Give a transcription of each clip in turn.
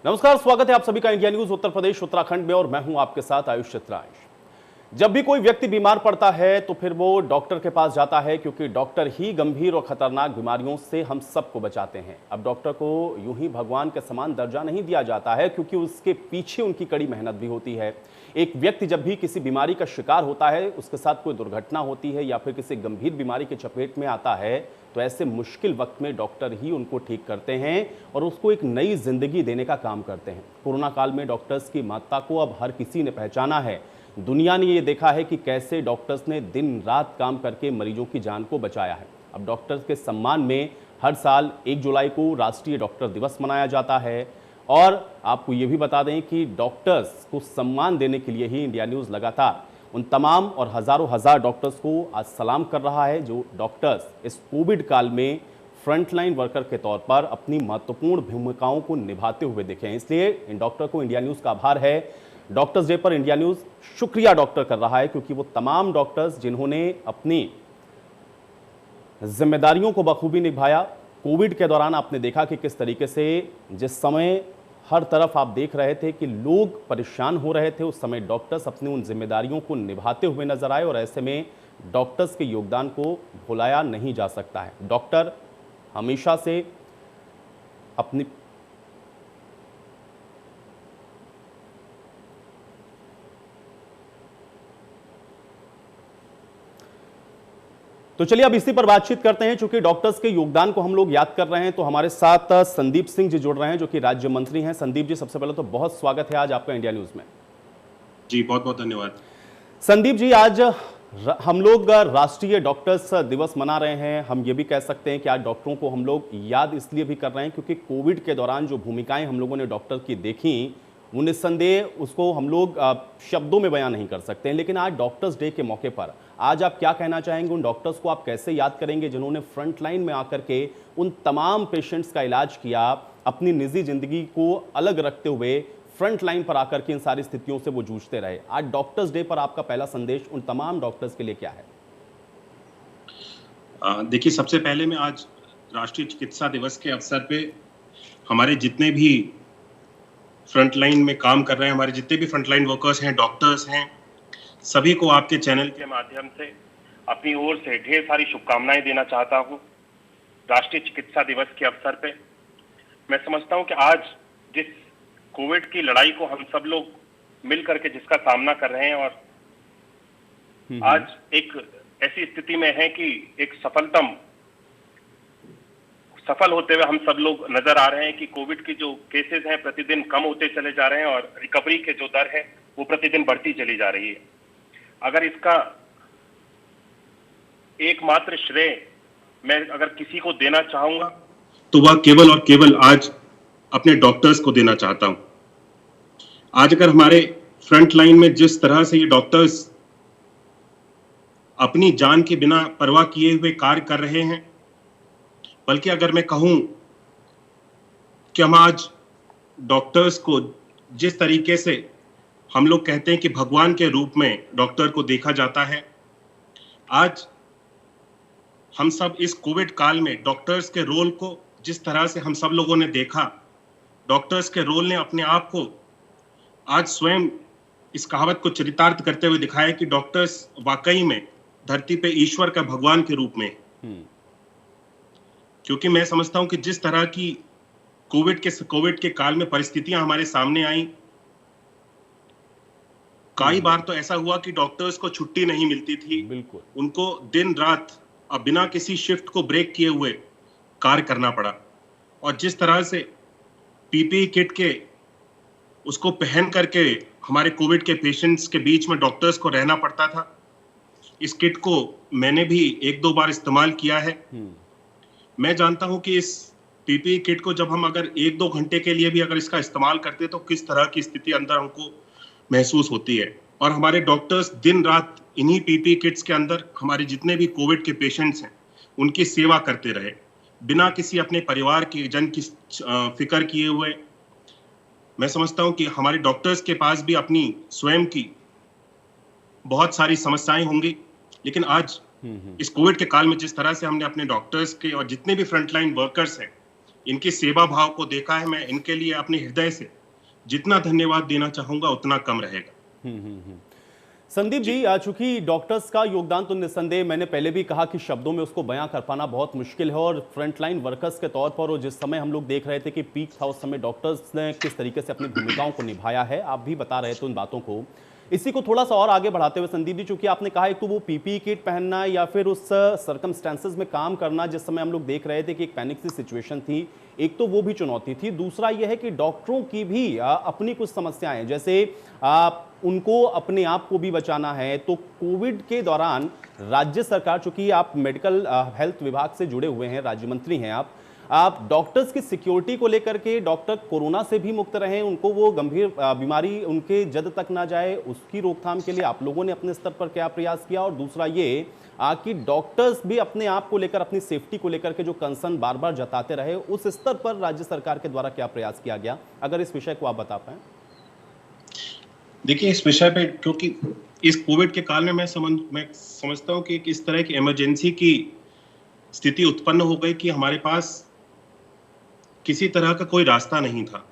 नमस्कार, स्वागत है आप सभी का इंडिया न्यूज उत्तर प्रदेश उत्तराखंड में और मैं हूं आपके साथ आयुष चित्रांश। जब भी कोई व्यक्ति बीमार पड़ता है तो फिर वो डॉक्टर के पास जाता है, क्योंकि डॉक्टर ही गंभीर और खतरनाक बीमारियों से हम सबको बचाते हैं। अब डॉक्टर को यूं ही भगवान के समान दर्जा नहीं दिया जाता है, क्योंकि उसके पीछे उनकी कड़ी मेहनत भी होती है। एक व्यक्ति जब भी किसी बीमारी का शिकार होता है, उसके साथ कोई दुर्घटना होती है या फिर किसी गंभीर बीमारी की चपेट में आता है, तो ऐसे मुश्किल वक्त में डॉक्टर ही उनको ठीक करते हैं और उसको एक नई जिंदगी देने का काम करते हैं। कोरोना काल में डॉक्टर्स की महत्ता को अब हर किसी ने पहचाना है। दुनिया ने ये देखा है कि कैसे डॉक्टर्स ने दिन रात काम करके मरीजों की जान को बचाया है। अब डॉक्टर्स के सम्मान में हर साल 1 जुलाई को राष्ट्रीय डॉक्टर दिवस मनाया जाता है। और आपको ये भी बता दें कि डॉक्टर्स को सम्मान देने के लिए ही इंडिया न्यूज़ लगातार उन तमाम और हज़ारों हज़ार डॉक्टर्स को आज सलाम कर रहा है, जो डॉक्टर्स इस कोविड काल में फ्रंटलाइन वर्कर के तौर पर अपनी महत्वपूर्ण भूमिकाओं को निभाते हुए दिखे हैं। इसलिए इन डॉक्टर को इंडिया न्यूज़ का आभार है। डॉक्टर्स डे पर इंडिया न्यूज़ शुक्रिया डॉक्टर कर रहा है, क्योंकि वो तमाम डॉक्टर्स जिन्होंने अपनी जिम्मेदारियों को बखूबी निभाया। कोविड के दौरान आपने देखा कि किस तरीके से जिस समय हर तरफ आप देख रहे थे कि लोग परेशान हो रहे थे, उस समय डॉक्टर्स अपनी उन जिम्मेदारियों को निभाते हुए नजर आए और ऐसे में डॉक्टर्स के योगदान को भुलाया नहीं जा सकता है। डॉक्टर हमेशा से अपनी तो चलिए अब इसी पर बातचीत करते हैं। चूंकि डॉक्टर्स के योगदान को हम लोग याद कर रहे हैं, तो हमारे साथ संदीप सिंह जी जुड़ रहे हैं, जो कि राज्य मंत्री हैं। संदीप जी, सबसे पहले तो बहुत स्वागत है आज आपका इंडिया न्यूज में। जी बहुत बहुत धन्यवाद। संदीप जी, आज हम लोग राष्ट्रीय डॉक्टर्स दिवस मना रहे हैं। हम ये भी कह सकते हैं कि आज डॉक्टरों को हम लोग याद इसलिए भी कर रहे हैं क्योंकि कोविड के दौरान जो भूमिकाएं हम लोगों ने डॉक्टर की देखी, वो निस्संदेह उसको हम लोग शब्दों में बयां नहीं कर सकते हैं। लेकिन आज डॉक्टर्स डे के मौके पर आज आप क्या कहना चाहेंगे? उन डॉक्टर्स को आप कैसे याद करेंगे जिन्होंने फ्रंट लाइन में आकर के उन तमाम पेशेंट्स का इलाज किया, अपनी निजी जिंदगी को अलग रखते हुए फ्रंट लाइन पर आकर के इन सारी स्थितियों से वो जूझते रहे। आज डॉक्टर्स डे पर आपका पहला संदेश उन तमाम डॉक्टर्स के लिए क्या है? देखिए, सबसे पहले मैं आज राष्ट्रीय चिकित्सा दिवस के अवसर पे हमारे जितने भी फ्रंटलाइन में काम कर रहे हैं, हमारे जितने भी फ्रंटलाइन वर्कर्स हैं, डॉक्टर्स हैं, सभी को आपके चैनल के माध्यम से अपनी ओर से ढेर सारी शुभकामनाएं देना चाहता हूं। राष्ट्रीय चिकित्सा दिवस के अवसर पे मैं समझता हूं कि आज जिस कोविड की लड़ाई को हम सब लोग मिल करके जिसका सामना कर रहे हैं और आज एक ऐसी स्थिति में है कि एक सफल होते हुए हम सब लोग नजर आ रहे हैं कि कोविड की जो केसेस हैं प्रतिदिन कम होते चले जा रहे हैं और रिकवरी के जो दर है वो प्रतिदिन बढ़ती चली जा रही है। अगर इसका एकमात्र श्रेय मैं अगर किसी को देना चाहूंगा तो वह केवल और केवल आज अपने डॉक्टर्स को देना चाहता हूं। आज अगर हमारे फ्रंट लाइन में जिस तरह से ये डॉक्टर्स अपनी जान के बिना परवाह किए हुए कार्य कर रहे हैं, बल्कि अगर मैं कहूं कि हम आज डॉक्टर्स को जिस तरीके से हम लोग कहते हैं कि भगवान के रूप में डॉक्टर को देखा जाता है, आज हम सब इस कोविड काल में डॉक्टर्स के रोल को जिस तरह से हम सब लोगों ने देखा, डॉक्टर्स के रोल ने अपने आप को आज स्वयं इस कहावत को चरितार्थ करते हुए दिखाया कि डॉक्टर्स वाकई में धरती पे ईश्वर का भगवान के रूप में। क्योंकि मैं समझता हूं कि जिस तरह की कोविड के काल में परिस्थितियां हमारे सामने आई, कई बार तो ऐसा हुआ कि डॉक्टर्स को छुट्टी नहीं मिलती थी। बिल्कुल, उनको दिन रात अब बिना किसी शिफ्ट को ब्रेक किए हुए कार्य करना पड़ा। और जिस तरह से पीपीई किट के उसको पहन करके हमारे कोविड के पेशेंट्स के बीच में डॉक्टर्स को रहना पड़ता था, इस किट को मैंने भी 1-2 बार इस्तेमाल किया है। मैं जानता हूं कि इस पीपीई किट को जब हम अगर 1-2 घंटे के लिए भी अगर इसका इस्तेमाल करते तो किस तरह की स्थिति अंदर हमको महसूस होती है। और हमारे डॉक्टर्स दिन रात इन्हीं पीपीई किट्स के अंदर हमारे जितने भी कोविड के पेशेंट्स हैं उनकी सेवा करते रहे, बिना किसी अपने परिवार के जन की फिक्र किए हुए। मैं समझता हूं कि हमारे डॉक्टर्स के पास भी अपनी स्वयं की बहुत सारी समस्याएं होंगी, लेकिन आज इस कोविड के काल में जिस तरह से हमने अपने डॉक्टर्स के और जितने भी फ्रंटलाइन वर्कर्स हैं इनकी सेवा भाव को देखा है, मैं इनके लिए अपने हृदय से जितना धन्यवाद देना चाहूंगा उतना कम रहेगा। संदीप जी, चूंकि डॉक्टर्स का योगदान तो निस्संदेह मैंने पहले भी कहा कि शब्दों में उसको बयां कर पाना बहुत मुश्किल है, और फ्रंटलाइन वर्कर्स के तौर पर, और जिस समय हम लोग देख रहे थे कि पीक था, उस समय डॉक्टर्स ने किस तरीके से अपनी भूमिकाओं को निभाया है, आप भी बता रहे थे उन बातों को। इसी को थोड़ा सा और आगे बढ़ाते हुए संदीप जी, चूंकि आपने कहा एक तो वो पीपीई किट पहनना या फिर उस सर्कमस्टेंसेस में काम करना जिस समय हम लोग देख रहे थे कि एक पैनिक सी सिचुएशन थी, एक तो वो भी चुनौती थी। दूसरा ये है कि डॉक्टरों की भी अपनी कुछ समस्याएं, जैसे उनको अपने आप को भी बचाना है। तो कोविड के दौरान राज्य सरकार, चूंकि आप मेडिकल हेल्थ विभाग से जुड़े हुए हैं, राज्य मंत्री हैं आप डॉक्टर्स की सिक्योरिटी को लेकर के, डॉक्टर कोरोना से भी मुक्त रहें, उनको वो गंभीर बीमारी उनके जद तक ना जाए, उसकी रोकथाम के लिए आप लोगों ने अपने स्तर पर क्या प्रयास किया? और दूसरा ये कि डॉक्टर्स भी अपने आप को लेकर, अपनी सेफ्टी को लेकर के जो कंसर्न बार बार जताते रहे, उस स्तर पर राज्य सरकार के द्वारा क्या प्रयास किया गया, अगर इस विषय को आप बता पाएं। देखिए, इस विषय पे, क्योंकि इस कोविड के काल में मैं समझता हूं कि इस तरह की इमरजेंसी की स्थिति उत्पन्न हो गई कि हमारे पास किसी तरह का कोई रास्ता नहीं था।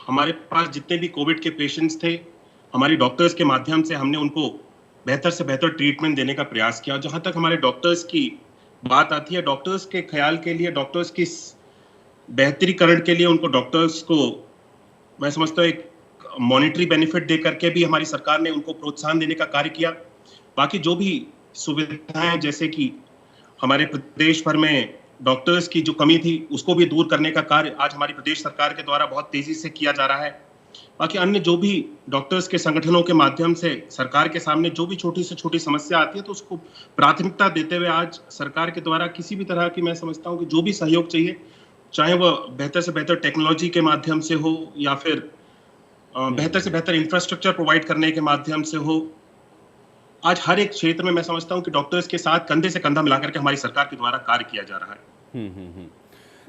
हमारे पास जितने भी कोविड के पेशेंट्स थे, हमारी डॉक्टर्स के माध्यम से हमने उनको बेहतर से बेहतर ट्रीटमेंट देने का प्रयास किया। जहां तक हमारे डॉक्टर्स की बात आती है, डॉक्टर्स के ख्याल के लिए, डॉक्टर्स की बेहतरीकरण के लिए, उनको डॉक्टर्स को मैं समझता हूँ एक मॉनिटरी बेनिफिट दे करके भी हमारी सरकार ने उनको प्रोत्साहन देने का कार्य किया। बाकी जो भी सुविधाएं, जैसे कि हमारे प्रदेश भर में डॉक्टर्स की जो कमी थी, उसको भी दूर करने का कार्य आज हमारी प्रदेश सरकार के द्वारा बहुत तेजी से किया जा रहा है। बाकी अन्य जो भी डॉक्टर्स के संगठनों के माध्यम से सरकार के सामने जो भी छोटी से छोटी समस्या आती है, तो उसको प्राथमिकता देते हुए आज सरकार के द्वारा किसी भी तरह की, मैं समझता हूँ कि जो भी सहयोग चाहिए, चाहे वह बेहतर से बेहतर टेक्नोलॉजी के माध्यम से हो या फिर बेहतर से बेहतर इंफ्रास्ट्रक्चर प्रोवाइड करने के माध्यम से हो, आज हर एक क्षेत्र में मैं समझता हूं कि डॉक्टर्स के साथ कंधे से कंधा मिलाकर के हमारी सरकार के द्वारा कार्य किया जा रहा है।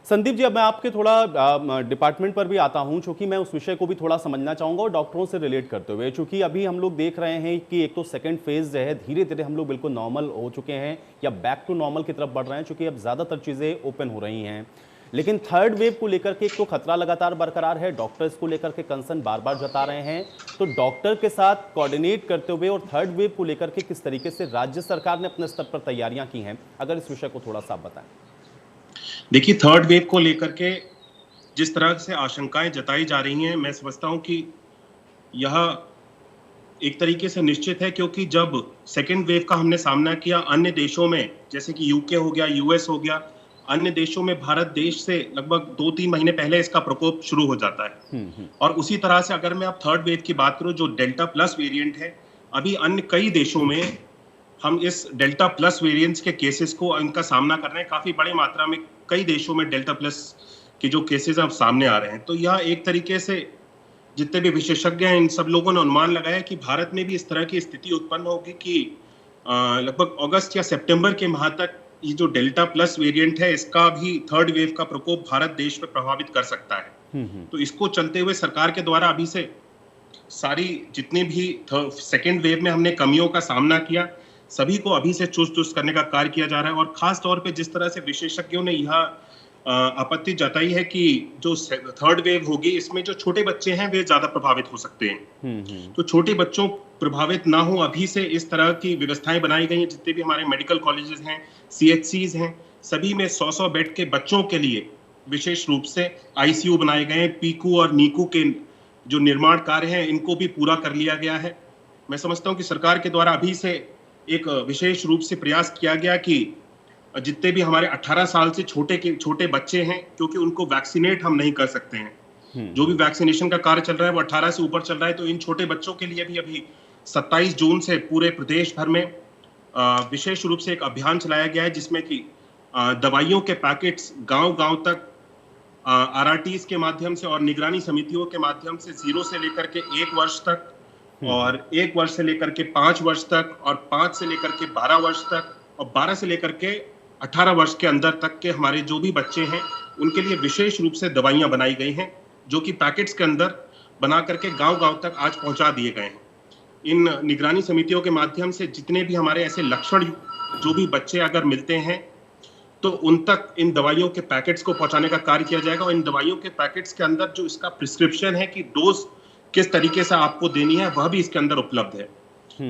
संदीप जी, अब मैं आपके थोड़ा डिपार्टमेंट पर भी आता हूं, क्योंकि मैं उस विषय को भी थोड़ा समझना चाहूंगा और डॉक्टरों से रिलेट करते हुए, क्योंकि अभी हम लोग देख रहे हैं कि एक तो सेकंड फेज जो है, धीरे धीरे हम लोग बिल्कुल नॉर्मल हो चुके हैं या बैक टू नॉर्मल की तरफ बढ़ रहे हैं, क्योंकि अब ज्यादातर चीजें ओपन हो रही हैं। लेकिन थर्ड वेव को लेकर के एक तो खतरा लगातार बरकरार है, डॉक्टर्स को लेकर के कंसर्न बार बार जता रहे हैं। तो डॉक्टर के साथ कोऑर्डिनेट करते हुए और थर्ड वेव को लेकर के किस तरीके से राज्य सरकार ने अपने स्तर पर तैयारियां की हैं, अगर इस विषय को थोड़ा सा बताएं। देखिए, थर्ड वेव को लेकर के जिस तरह से आशंकाएं जताई जा रही हैं, मैं समझता हूं कि यह एक तरीके से निश्चित है, क्योंकि जब सेकेंड वेव का हमने सामना किया अन्य देशों में, जैसे कि यूके हो गया, यूएस हो गया, अन्य देशों में भारत देश से लगभग 2-3 महीने पहले इसका प्रकोप शुरू हो जाता है। और उसी तरह से अगर मैं अब थर्ड वेव की बात करूं, जो डेल्टा प्लस वेरिएंट है, अभी अन्य कई देशों में हम इस डेल्टा प्लस वेरिएंट्स के केसेस को, इनका सामना कर रहे हैं। काफी बड़ी मात्रा में कई देशों में डेल्टा प्लस के जो केसेस अब सामने आ रहे हैं। तो यह एक तरीके से जितने भी विशेषज्ञ हैं, इन सब लोगों ने अनुमान लगाया कि भारत में भी इस तरह की स्थिति उत्पन्न होगी कि लगभग अगस्त या सितंबर के माह तक ये जो डेल्टा प्लस वेरिएंट है, इसका भी थर्ड वेव का प्रकोप भारत देश पे प्रभावित कर सकता है। तो इसको चलते हुए सरकार के द्वारा अभी से सारी जितनी भी सेकेंड वेव में हमने कमियों का सामना किया, सभी को अभी से चुस्त करने का कार्य किया जा रहा है। और खास तौर पे जिस तरह से विशेषज्ञों ने यह आपत्ति जताई है कि जो थर्ड वेव होगी, इसमें जो छोटे बच्चे हैं वे ज्यादा प्रभावित हो सकते हैं। तो छोटे बच्चों प्रभावित ना हो, अभी से इस तरह की व्यवस्थाएं बनाई गई हैं। जितने भी हमारे मेडिकल कॉलेजेस हैं, सीएचसीज हैं, सभी में 100-100 बेड के बच्चों के लिए विशेष रूप से आईसीयू बनाए गए हैं। पीकू और नीकू के जो निर्माण कार्य हैं, इनको भी पूरा कर लिया गया है। मैं समझता हूं कि सरकार के द्वारा अभी से एक विशेष रूप से प्रयास किया गया कि जितने भी हमारे 18 साल से छोटे बच्चे हैं, क्योंकि उनको वैक्सीनेट हम नहीं कर सकते हैं, जो भी वैक्सीनेशन का कार्य चल रहा है वो 18 से ऊपर चल रहा है। तो इन छोटे बच्चों के लिए भी अभी 27 जून से पूरे प्रदेश भर में विशेष रूप से एक अभियान चलाया गया है, जिसमें कि दवाइयों के पैकेट्स गांव-गांव तक आरआरटीज के माध्यम से और निगरानी समितियों के माध्यम से 0 से लेकर के 1 वर्ष तक, और 1 वर्ष से लेकर के 5 वर्ष तक, और 5 से लेकर के 12 वर्ष तक, और 12 से लेकर के 18 वर्ष के अंदर तक के हमारे जो भी बच्चे हैं, उनके लिए विशेष रूप से दवाइयां बनाई गई हैं, जो कि पैकेट्स के अंदर बना करके गांव-गांव तक आज पहुंचा दिए गए हैं। इन निगरानी समितियों के माध्यम से जितने भी हमारे ऐसे लक्षण जो भी बच्चे अगर मिलते हैं, तो उन तक इन दवाइयों के पैकेट्स को पहुंचाने का कार्य किया जाएगा और इन दवाइयों के पैकेट्स के अंदर जो इसका प्रिस्क्रिप्शन है कि डोज किस तरीके से आपको देनी है वह भी इसके अंदर उपलब्ध है।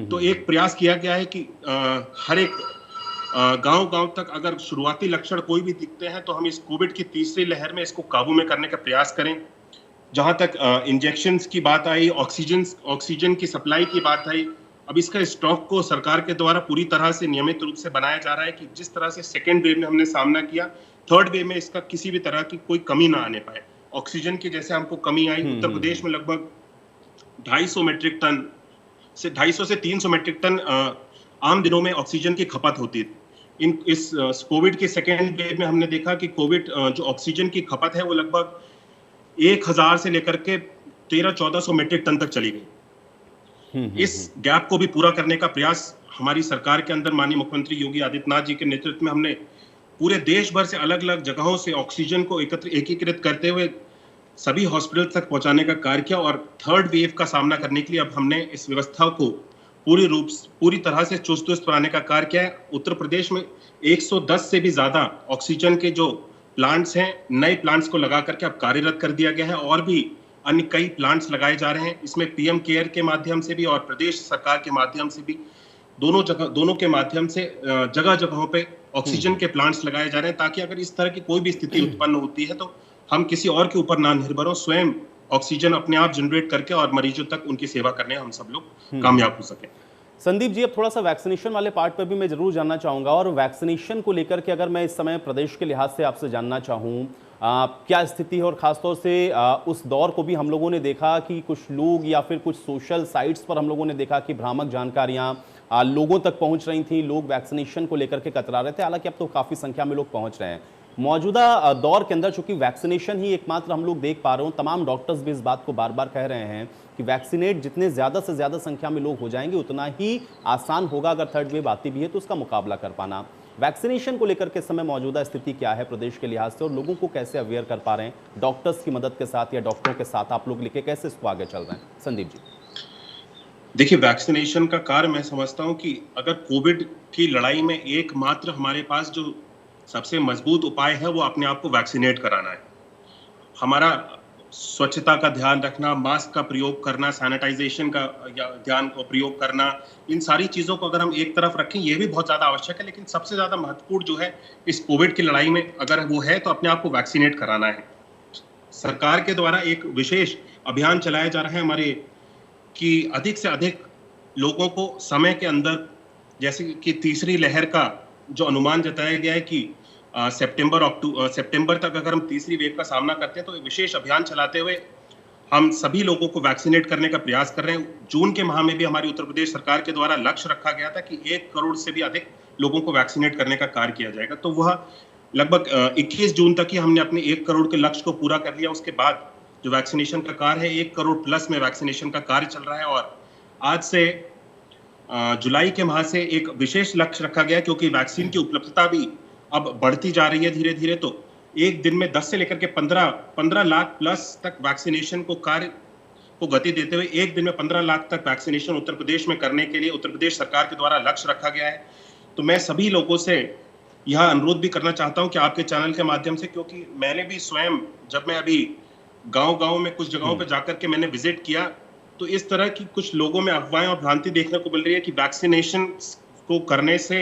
तो एक प्रयास किया गया है कि हर एक गांव-गांव तक अगर शुरुआती लक्षण कोई भी दिखते हैं तो हम इस कोविड की तीसरी लहर में इसको काबू में करने का प्रयास करें। जहां तक इंजेक्शंस की बात आई, ऑक्सीजन की सप्लाई की बात आई, अब इसका स्टॉक को सरकार के द्वारा पूरी तरह से नियमित रूप से बनाया जा रहा है कि जिस तरह से सेकेंड वेव में हमने सामना किया, थर्ड वेव में इसका किसी भी तरह की कोई कमी ना आने पाए। ऑक्सीजन की जैसे हमको कमी आई, उत्तर प्रदेश में लगभग 250 से 300 मेट्रिक टन आम दिनों में ऑक्सीजन की खपत होती थी। इस कोविड के सेकेंड वेव में हमने देखा कि कोविड जो ऑक्सीजन की खपत है वो लगभग 1000 से लेकर के 1300-1400 मेट्रिक टन तक चली गई। इस गैप को भी पूरा करने का प्रयास हमारी सरकार के अंदर माननीय मुख्यमंत्री योगी आदित्यनाथ जी के नेतृत्व में हमने पूरे देश भर से अलग अलग जगहों से ऑक्सीजन को एकीकृत करते हुए सभी हॉस्पिटल तक पहुंचाने का कार्य किया और थर्ड वेव का सामना करने के लिए अब हमने इस व्यवस्था को पूरी तरह से चुस्त दुरुस्त बनाने का कार्य किया है। उत्तर प्रदेश में 110 से भी ज्यादा ऑक्सीजन के जो प्लांट्स हैं, नए प्लांट्स को लगा करके अब कार्यरत कर दिया गया है और भी अन्य कई प्लांट्स लगाए जा रहे हैं। इसमें पीएम केयर के माध्यम से भी और प्रदेश सरकार के माध्यम से भी दोनों के माध्यम से जगह जगहों पे ऑक्सीजन के प्लांट्स लगाए जा रहे हैं ताकि अगर इस तरह की कोई भी स्थिति उत्पन्न होती है तो हम किसी और के ऊपर ना निर्भर हो, स्वयं ऑक्सीजन अपने आप जनरेट करके और मरीजों तक उनकी सेवा करने हम सब लोग कामयाब हो सके। संदीप जी, अब थोड़ा सा वैक्सीनेशन वाले पार्ट पर भी मैं जरूर जानना चाहूंगा और वैक्सीनेशन को लेकर के अगर मैं इस समय प्रदेश के लिहाज से आपसे जानना चाहूँ क्या स्थिति है और खासतौर से उस दौर को भी हम लोगों ने देखा कि कुछ लोग या फिर कुछ सोशल साइट्स पर हम लोगों ने देखा कि भ्रामक जानकारियां लोगों तक पहुंच रही थी, लोग वैक्सीनेशन को लेकर के कतरा रहे थे। हालांकि अब तो काफ़ी संख्या में लोग पहुंच रहे हैं। मौजूदा दौर के अंदर चूंकि वैक्सीनेशन ही एकमात्र हम लोग देख पा रहे हो, तमाम डॉक्टर्स भी इस बात को बार बार कह रहे हैं कि वैक्सीनेट जितने ज़्यादा से ज़्यादा संख्या में लोग हो जाएंगे उतना ही आसान होगा अगर थर्ड वेव आती भी है तो उसका मुकाबला कर पाना। वैक्सीनेशन को लेकर के समय मौजूदा स्थिति क्या है प्रदेश के लिहाज से और लोगों को कैसे अवेयर कर पा रहे हैं डॉक्टर्स की मदद के साथ या डॉक्टरों के साथ आप लोग लेके कैसे इसको आगे चल रहे हैं? संदीप जी देखिए, वैक्सीनेशन का कार्य मैं समझता हूं कि अगर कोविड की लड़ाई में एकमात्र हमारे पास जो सबसे मजबूत उपाय है वो अपने आप को वैक्सीनेट कराना है। हमारा स्वच्छता का ध्यान रखना, मास्क का प्रयोग करना, सैनिटाइजेशन का ध्यान को प्रयोग करना, इन सारी चीजों को अगर हम एक तरफ रखें ये भी बहुत ज्यादा आवश्यक है। लेकिन सबसे ज्यादा महत्वपूर्ण जो है इस कोविड की लड़ाई में अगर वो है तो अपने आप को वैक्सीनेट कराना है। सरकार के द्वारा एक विशेष अभियान चलाया जा रहा है हमारे कि अधिक से अधिक लोगों को समय के अंदर, जैसे कि तीसरी लहर का जो अनुमान जताया गया है कि सितंबर तक अगर हम तीसरी वेव का सामना करते हैं तो एक विशेष अभियान चलाते हुए हम सभी लोगों को वैक्सीनेट करने का प्रयास कर रहे हैं। जून के माह में भी हमारी उत्तर प्रदेश सरकार के द्वारा लक्ष्य रखा गया था कि 1 करोड़ से भी अधिक लोगों को वैक्सीनेट करने का कार्य किया जाएगा। तो वह लगभग 21 जून तक ही हमने अपने 1 करोड़ के लक्ष्य को पूरा कर लिया। उसके बाद जो वैक्सीनेशन का कार्य है 1 करोड़ प्लस में वैक्सीनेशन का कार्य चल रहा है और आज से जुलाई के माह से एक विशेष लक्ष्य रखा गया क्योंकि वैक्सीन की उपलब्धता भी अब बढ़ती जा रही है धीरे धीरे। तो एक दिन में 10 से लेकर के 15 लाख प्लस तक वैक्सीनेशन को कार्य को गति देते हुए एक दिन में 15 लाख तक वैक्सीनेशन उत्तर प्रदेश में करने के लिए उत्तर प्रदेश सरकार के द्वारा लक्ष्य रखा गया है। तो मैं सभी लोगों से यह अनुरोध भी करना चाहता हूं कि आपके चैनल के माध्यम से, क्योंकि मैंने भी स्वयं जब मैं अभी गांव में कुछ जगहों पे जाकर के मैंने विजिट किया तो इस तरह की कुछ लोगों में अफवाहें और भ्रांति देखने को मिल रही है कि वैक्सीनेशन को करने से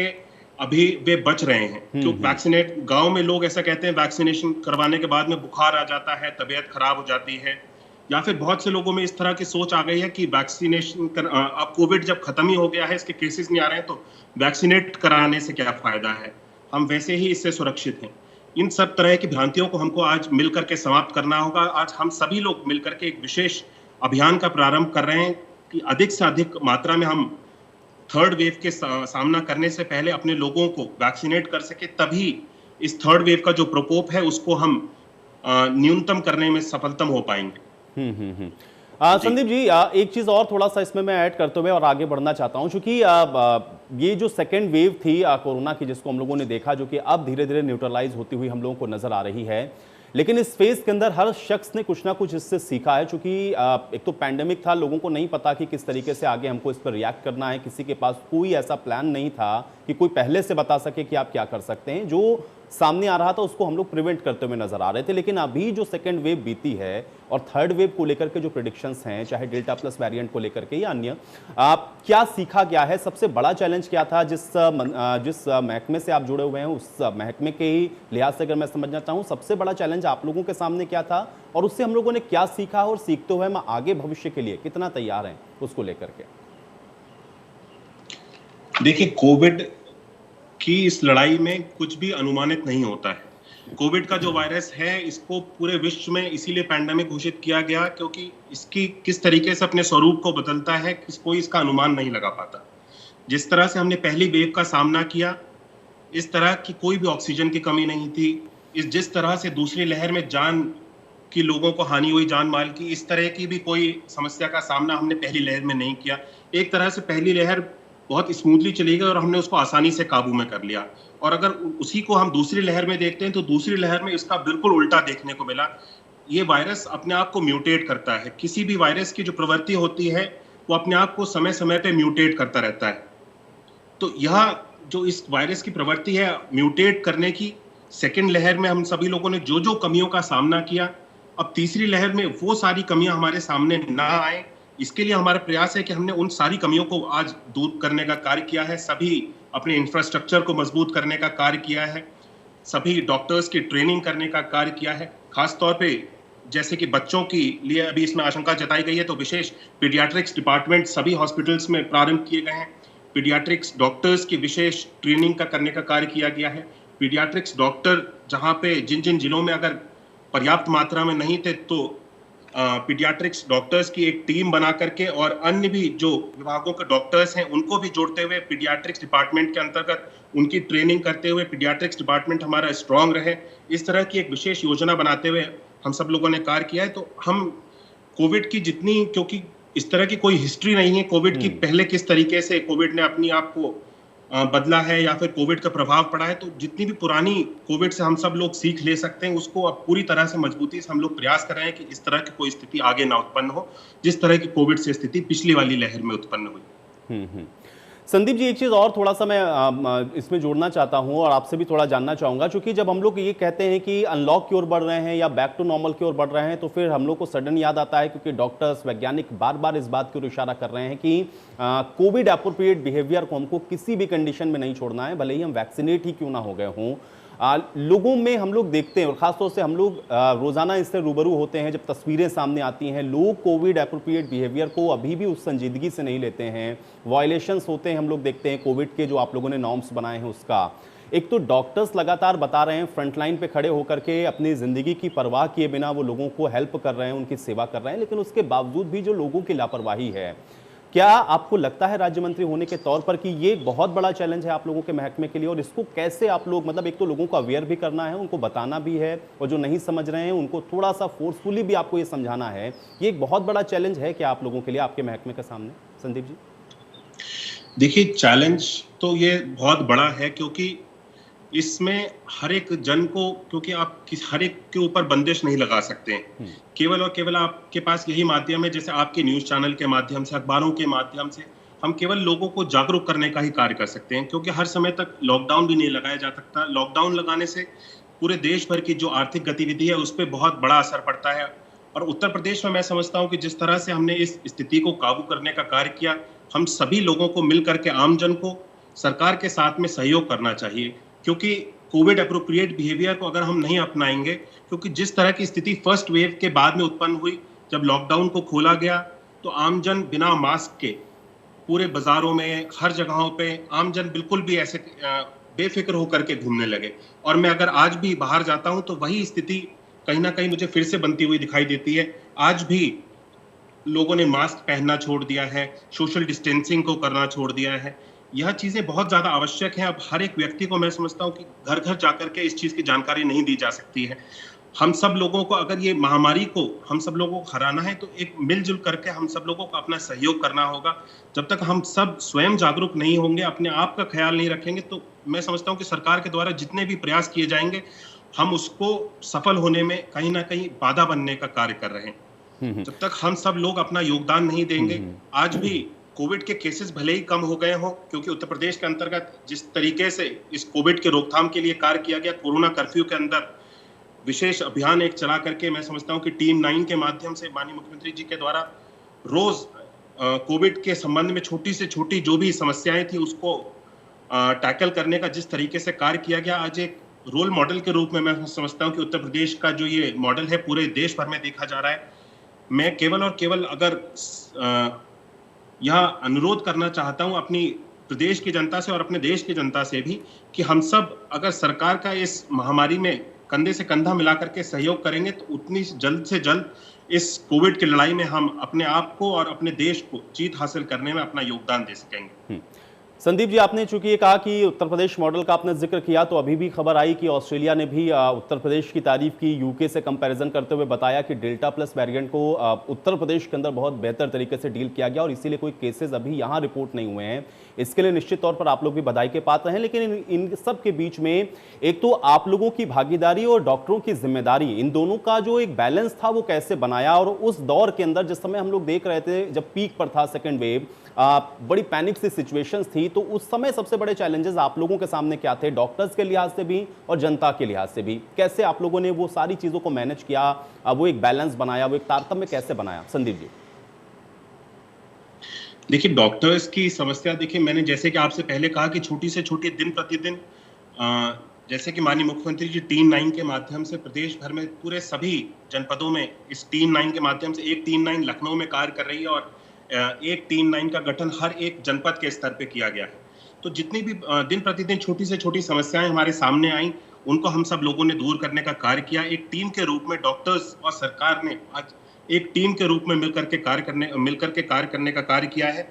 अभी वे बच रहे हैं। क्योंकि वैक्सीनेट गांव में लोग ऐसा कहते हैं वैक्सीनेशन करवाने के बाद में बुखार आ जाता है, तबीयत खराब हो जाती है, या फिर बहुत से लोगों में इस तरह की सोच आ गई है कि वैक्सीनेशन अब कोविड जब खत्म ही हो गया है, इसके केसेस नहीं आ रहे हैं तो वैक्सीनेट कराने से क्या फायदा है, हम वैसे ही इससे सुरक्षित हैं। इन सब तरह की भ्रांतियों को हमको आज मिलकर के समाप्त करना होगा। आज हम सभी लोग मिलकर के एक विशेष अभियान का प्रारंभ कर रहे हैं कि अधिक से अधिक मात्रा में हम थर्ड वेव के सामना करने से पहले अपने लोगों को वैक्सीनेट कर सके, तभी इस थर्ड वेव का जो प्रकोप है उसको हम न्यूनतम करने में सफलतम हो पाएंगे। संदीप जी एक चीज और थोड़ा सा इसमें मैं ऐड करते हुए और आगे बढ़ना चाहता हूं, क्योंकि ये जो सेकेंड वेव थी कोरोना की जिसको हम लोगों ने देखा, जो कि अब धीरे धीरे न्यूट्रलाइज होती हुई हम लोगों को नजर आ रही है, लेकिन इस फेज के अंदर हर शख्स ने कुछ ना कुछ इससे सीखा है। चूंकि एक तो पैंडेमिक था, लोगों को नहीं पता कि किस तरीके से आगे हमको इस पर रिएक्ट करना है, किसी के पास कोई ऐसा प्लान नहीं था कि कोई पहले से बता सके कि आप क्या कर सकते हैं। जो सामने आ रहा था उसको हम लोग प्रिवेंट करते हुए नजर आ रहे थे। लेकिन अभी जो सेकेंड वेव बीती है और थर्ड वेव को लेकर के जो प्रिडिक्शंस हैं, चाहे डेल्टा प्लस वेरिएंट को लेकर के या अन्य, आप क्या सीखा गया है? सबसे बड़ा चैलेंज क्या था? जिस महकमे से आप जुड़े हुए हैं उस महकमे के ही लिहाज से अगर मैं समझना चाहूँ, सबसे बड़ा चैलेंज आप लोगों के सामने क्या था और उससे हम लोगों ने क्या सीखा और सीखते हुए हम आगे भविष्य के लिए कितना तैयार हैं उसको लेकर के? देखिए, कोविड की इस लड़ाई में कुछ भी अनुमानित नहीं होता है। कोविड का जो वायरस है, इसको पूरे विश्व में इसीलिए पैंडेमिक घोषित किया गया क्योंकि इसकी किस तरीके से अपने स्वरूप को बदलता है, कोई इसका अनुमान नहीं लगा पाता। जिस तरह से हमने पहली वेव का सामना किया, इस तरह की कोई भी ऑक्सीजन की कमी नहीं थी। जिस तरह से दूसरी लहर में जान की लोगों को हानि हुई, जान माल की, इस तरह की भी कोई समस्या का सामना हमने पहली लहर में नहीं किया। एक तरह से पहली लहर बहुत स्मूथली चली गई और हमने उसको आसानी से काबू में कर लिया। और अगर उसी को हम दूसरी लहर में देखते हैं तो दूसरी लहर में इसका बिल्कुल उल्टा देखने को मिला। ये वायरस अपने आप को म्यूटेट करता है। किसी भी वायरस की जो प्रवृत्ति होती है वो अपने आप को समय समय पे म्यूटेट करता रहता है। तो यह जो इस वायरस की प्रवृत्ति है म्यूटेट करने की, सेकेंड लहर में हम सभी लोगों ने जो जो कमियों का सामना किया, अब तीसरी लहर में वो सारी कमियां हमारे सामने ना आए, इसके लिए हमारा प्रयास है कि हमने उन सारी कमियों को आज दूर करने का कार्य किया है। सभी अपने इंफ्रास्ट्रक्चर को मजबूत करने का कार्य किया है, सभी डॉक्टर्स की ट्रेनिंग करने का कार्य किया है। खासतौर पे जैसे कि बच्चों के लिए अभी इसमें आशंका जताई गई है तो विशेष पीडियाट्रिक्स डिपार्टमेंट सभी हॉस्पिटल्स में प्रारंभ किए गए हैं। पीडियाट्रिक्स डॉक्टर्स की विशेष ट्रेनिंग का करने का कार्य किया गया है। पीडियाट्रिक्स डॉक्टर जहां पे जिन जिन जिलों में अगर पर्याप्त मात्रा में नहीं थे तो पीडियाट्रिक्स डॉक्टर्स की एक टीम बना करके और अन्य भी जो विभागों के डॉक्टर्स हैं उनको भी जोड़ते हुए पीडियाट्रिक्स डिपार्टमेंट के अंतर्गत उनकी ट्रेनिंग करते हुए पीडियाट्रिक्स डिपार्टमेंट हमारा स्ट्रांग रहे, इस तरह की एक विशेष योजना बनाते हुए हम सब लोगों ने कार्य किया है। तो हम कोविड की जितनी, क्योंकि इस तरह की कोई हिस्ट्री नहीं है कोविड की, पहले किस तरीके से कोविड ने अपनी आप को बदला है या फिर कोविड का प्रभाव पड़ा है, तो जितनी भी पुरानी कोविड से हम सब लोग सीख ले सकते हैं उसको अब पूरी तरह से मजबूती से हम लोग प्रयास कर रहे हैं कि इस तरह की कोई स्थिति आगे ना उत्पन्न हो जिस तरह की कोविड से स्थिति पिछली वाली लहर में उत्पन्न हुई। संदीप जी, एक चीज़ और थोड़ा सा मैं इसमें जोड़ना चाहता हूं और आपसे भी थोड़ा जानना चाहूंगा, क्योंकि जब हम लोग ये कहते हैं कि अनलॉक की ओर बढ़ रहे हैं या बैक टू नॉर्मल की ओर बढ़ रहे हैं तो फिर हम लोग को सडन याद आता है, क्योंकि डॉक्टर्स वैज्ञानिक बार बार इस बात की ओर इशारा कर रहे हैं कि कोविड एप्रोप्रिएट बिहेवियर को हमको किसी भी कंडीशन में नहीं छोड़ना है, भले ही हम वैक्सीनेट ही क्यों ना हो गए हों। लोगों में हम लोग देखते हैं और ख़ासतौर से हम लोग रोज़ाना इससे रूबरू होते हैं, जब तस्वीरें सामने आती हैं, लोग कोविड एप्रोप्रिएट बिहेवियर को अभी भी उस संजीदगी से नहीं लेते हैं। वायलेशंस होते हैं, हम लोग देखते हैं कोविड के जो आप लोगों ने नॉर्म्स बनाए हैं उसका। एक तो डॉक्टर्स लगातार बता रहे हैं, फ्रंटलाइन पे खड़े होकर के अपनी ज़िंदगी की परवाह किए बिना वो लोगों को हेल्प कर रहे हैं, उनकी सेवा कर रहे हैं, लेकिन उसके बावजूद भी जो लोगों की लापरवाही है, क्या आपको लगता है राज्य मंत्री होने के तौर पर कि ये बहुत बड़ा चैलेंज है आप लोगों के महकमे के लिए? और इसको कैसे आप लोग, मतलब एक तो लोगों को अवेयर भी करना है, उनको बताना भी है, और जो नहीं समझ रहे हैं उनको थोड़ा सा फोर्सफुली भी आपको ये समझाना है, ये एक बहुत बड़ा चैलेंज है क्या आप लोगों के लिए, आपके महकमे के सामने? संदीप जी देखिए, चैलेंज तो ये बहुत बड़ा है क्योंकि इसमें हर एक जन को, क्योंकि आप हर एक के ऊपर बंदिश नहीं लगा सकते हैं। केवल और केवल आपके पास यही माध्यम है, जैसे आपके न्यूज चैनल के माध्यम से, अखबारों के माध्यम से हम केवल लोगों को जागरूक करने का ही कार्य कर सकते हैं, क्योंकि हर समय तक लॉकडाउन भी नहीं लगाया जा सकता। लॉकडाउन लगाने से पूरे देश भर की जो आर्थिक गतिविधि है उस पर बहुत बड़ा असर पड़ता है। और उत्तर प्रदेश में मैं समझता हूँ कि जिस तरह से हमने इस स्थिति को काबू करने का कार्य किया, हम सभी लोगों को मिल करके, आम जन को सरकार के साथ में सहयोग करना चाहिए, क्योंकि कोविड एप्रोप्रिएट बिहेवियर को अगर हम नहीं अपनाएंगे, क्योंकि जिस तरह की स्थिति फर्स्ट वेव के बाद में उत्पन्न हुई, जब लॉकडाउन को खोला गया तो आमजन बिना मास्क के पूरे बाजारों में, हर जगहों पे आमजन बिल्कुल भी ऐसे बेफिक्र होकर के घूमने लगे। और मैं अगर आज भी बाहर जाता हूं तो वही स्थिति कहीं ना कहीं मुझे फिर से बनती हुई दिखाई देती है। आज भी लोगों ने मास्क पहनना छोड़ दिया है, सोशल डिस्टेंसिंग को करना छोड़ दिया है। यह चीजें बहुत ज्यादा आवश्यक है। अब हर एक व्यक्ति को मैं समझता हूँ कि घर घर जाकर के इस चीज की जानकारी नहीं दी जा सकती है। हम सब लोगों को, अगर ये महामारी को हम सब लोगों को हराना है तो एक मिलजुल करके हम सब लोगों को अपना सहयोग करना होगा। जब तक हम सब स्वयं जागरूक नहीं होंगे, अपने आप का ख्याल नहीं रखेंगे, तो मैं समझता हूँ कि सरकार के द्वारा जितने भी प्रयास किए जाएंगे हम उसको सफल होने में कहीं ना कहीं बाधा बनने का कार्य कर रहे हैं। जब तक हम सब लोग अपना योगदान नहीं देंगे, आज भी कोविड के केसेस भले ही कम हो गए हों, क्योंकि उत्तर प्रदेश के अंतर्गत जिस तरीके से इस कोविड के रोकथाम के लिए कार्य किया गया, कोरोना कर्फ्यू के अंदर विशेष अभियान एक चला करके मैं समझता हूं कि टीम 9 के माध्यम से माननीय मुख्यमंत्री जी के द्वारा रोज कोविड के संबंध में छोटी से छोटी जो भी समस्याएं थी उसको टैकल करने का जिस तरीके से कार्य किया गया, आज एक रोल मॉडल के रूप में मैं समझता हूं कि उत्तर प्रदेश का जो ये मॉडल है पूरे देश भर में देखा जा रहा है। मैं केवल और केवल अगर यह अनुरोध करना चाहता हूं अपनी प्रदेश की जनता से और अपने देश की जनता से भी कि हम सब अगर सरकार का इस महामारी में कंधे से कंधा मिलाकर के सहयोग करेंगे तो उतनी जल्द से जल्द इस कोविड की लड़ाई में हम अपने आप को और अपने देश को जीत हासिल करने में अपना योगदान दे सकेंगे। संदीप जी, आपने चूंकि ये कहा कि उत्तर प्रदेश मॉडल का आपने जिक्र किया, तो अभी भी खबर आई कि ऑस्ट्रेलिया ने भी उत्तर प्रदेश की तारीफ की, यूके से कंपैरिजन करते हुए बताया कि डेल्टा प्लस वेरिएंट को उत्तर प्रदेश के अंदर बहुत बेहतर तरीके से डील किया गया और इसीलिए कोई केसेस अभी यहाँ रिपोर्ट नहीं हुए हैं। इसके लिए निश्चित तौर पर आप लोग भी बधाई के पात्र हैं। लेकिन इन सब के बीच में एक तो आप लोगों की भागीदारी और डॉक्टरों की जिम्मेदारी, इन दोनों का जो एक बैलेंस था वो कैसे बनाया, और उस दौर के अंदर जिस समय हम लोग देख रहे थे जब पीक पर था सेकेंड वेव, बड़ी पैनिक सी सिचुएशंस थी, तो उस समय सबसे बड़े चैलेंजेस आप लोगों के सामने क्या थे, डॉक्टर्स के लिहाज से भी और जनता के लिहाज से भी? कैसे आप लोगों ने वो सारी चीजों को मैनेज किया, वो एक बैलेंस बनाया, वो एक तारतम्य कैसे बनाया? संदीप जी। देखिए, डॉक्टर्स की समस्या, देखिए मैंने जैसे कि आपसे पहले कहा कि छोटी से छोटी दिन प्रतिदिन जैसे कि माननीय मुख्यमंत्री जी टीम 9 के माध्यम से प्रदेश भर में पूरे सभी जनपदों में इस टीम 9 के माध्यम से एक टीम 9 लखनऊ में कार्य कर रही है और एक टीम 9 का गठन हर एक जनपद के स्तर पे किया गया है। तो जितनी भी दिन प्रतिदिन छोटी से छोटी समस्याएं हमारे सामने आई, उनको हम सब लोगों ने दूर करने का कार्य किया। एक टीम के रूप में डॉक्टर्स और सरकार ने आज एक टीम के रूप में मिलकर के कार्य करने का कार्य किया है,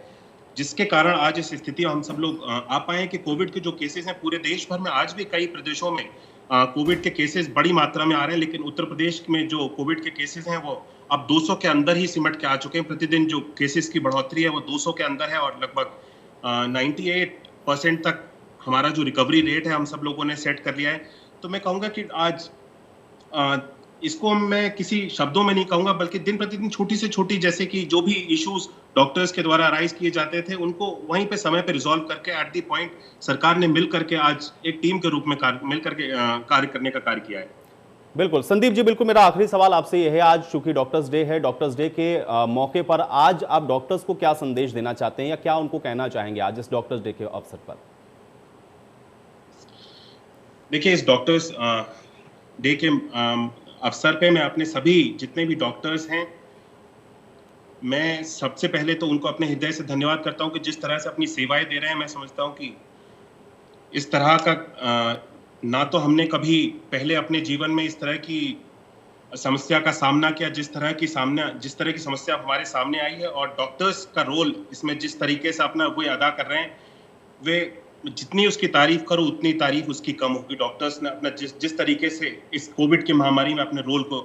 जिसके कारण आज इस स्थिति में हम सब लोग आ पाए हैं कि कोविड के जो केसेस हैं पूरे देश भर में, आज भी कई प्रदेशों में कोविड के केसेस बड़ी मात्रा में आ रहे हैं, लेकिन उत्तर प्रदेश में जो कोविड के केसेस हैं वो अब 200 के अंदर ही सिमट के आ चुके हैं। प्रतिदिन जो केसेस की बढ़ोतरी है वो 200 के अंदर है और लगभग 98% तक हमारा जो रिकवरी रेट है हम सब लोगों ने सेट कर लिया है। तो मैं कहूँगा कि आज इसको मैं किसी शब्दों में नहीं कहूंगा, बल्कि दिन प्रतिदिन छोटी से छोटी, जैसे कि जो भी इश्यूज डॉक्टर्स के द्वारा राइज किए जाते थे उनको वहीं पे समय पे रिजॉल्व करके एट दी पॉइंट सरकार ने मिल करके आज एक टीम के रूप में मिल करके कार्य करने का कार्य किया है। बिल्कुल संदीप जी, बिल्कुल। मेरा आखिरी सवाल आपसे यह है, आज चूंकि डॉक्टर्स डे है, डॉक्टर्स डे के मौके पर आज आप डॉक्टर्स को क्या संदेश देना चाहते हैं या क्या उनको कहना चाहेंगे आज इस डॉक्टर्स डे के अवसर पर? देखिए, इस डॉक्टर्स डे के अवसर पे मैं अपने सभी जितने भी डॉक्टर्स हैं, मैं सबसे पहले तो उनको अपने हृदय से धन्यवाद करता हूं कि जिस तरह से अपनी सेवाएं दे रहे हैं। मैं समझता हूं कि इस तरह का ना तो हमने कभी पहले अपने जीवन में इस तरह की समस्या का सामना किया, जिस तरह की समस्या हमारे सामने आई है, और डॉक्टर्स का रोल इसमें जिस तरीके से अपना वो अदा कर रहे हैं, वे जितनी उसकी तारीफ करो उतनी तारीफ उसकी कम होगी। डॉक्टर्स ने अपना जिस तरीके से इस कोविड की महामारी में अपने रोल को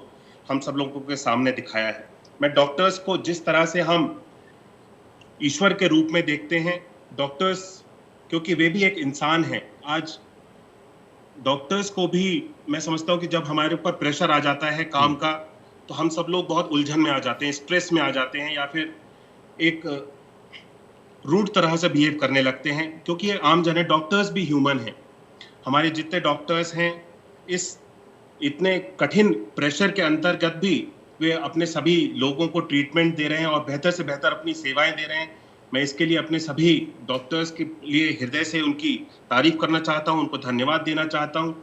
हम सब लोगों के सामने दिखाया है। मैं डॉक्टर्स को जिस तरह से हम ईश्वर के रूप में देखते हैं, डॉक्टर्स क्योंकि वे भी एक इंसान हैं, आज डॉक्टर्स को भी मैं समझता हूं कि जब हमारे ऊपर प्रेशर आ जाता है काम का, तो हम सब लोग बहुत उलझन में आ जाते हैं, स्ट्रेस में आ जाते हैं, या फिर एक रूड तरह से बिहेव करने लगते हैं, क्योंकि ये आम जन है। डॉक्टर्स भी ह्यूमन हैं। हमारे जितने डॉक्टर्स हैं, इस इतने कठिन प्रेशर के अंतर्गत भी वे अपने सभी लोगों को ट्रीटमेंट दे रहे हैं और बेहतर से बेहतर अपनी सेवाएं दे रहे हैं। मैं इसके लिए अपने सभी डॉक्टर्स के लिए हृदय से उनकी तारीफ करना चाहता हूं, उनको धन्यवाद देना चाहता हूं।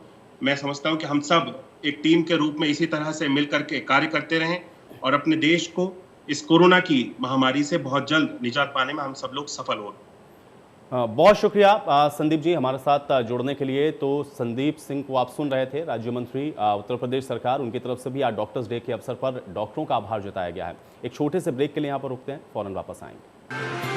मैं समझता हूं कि हम सब एक टीम के रूप में इसी तरह से मिल करके कार्य करते रहें और अपने देश को इस कोरोना की महामारी से बहुत जल्द निजात पाने में हम सब लोग सफल हो। बहुत शुक्रिया संदीप जी हमारे साथ जुड़ने के लिए। तो संदीप सिंह को आप सुन रहे थे, राज्य मंत्री उत्तर प्रदेश सरकार, उनकी तरफ से भी आज डॉक्टर्स डे के अवसर पर डॉक्टरों का आभार जताया गया है। एक छोटे से ब्रेक के लिए यहाँ पर रुकते हैं, फौरन वापस आएंगे।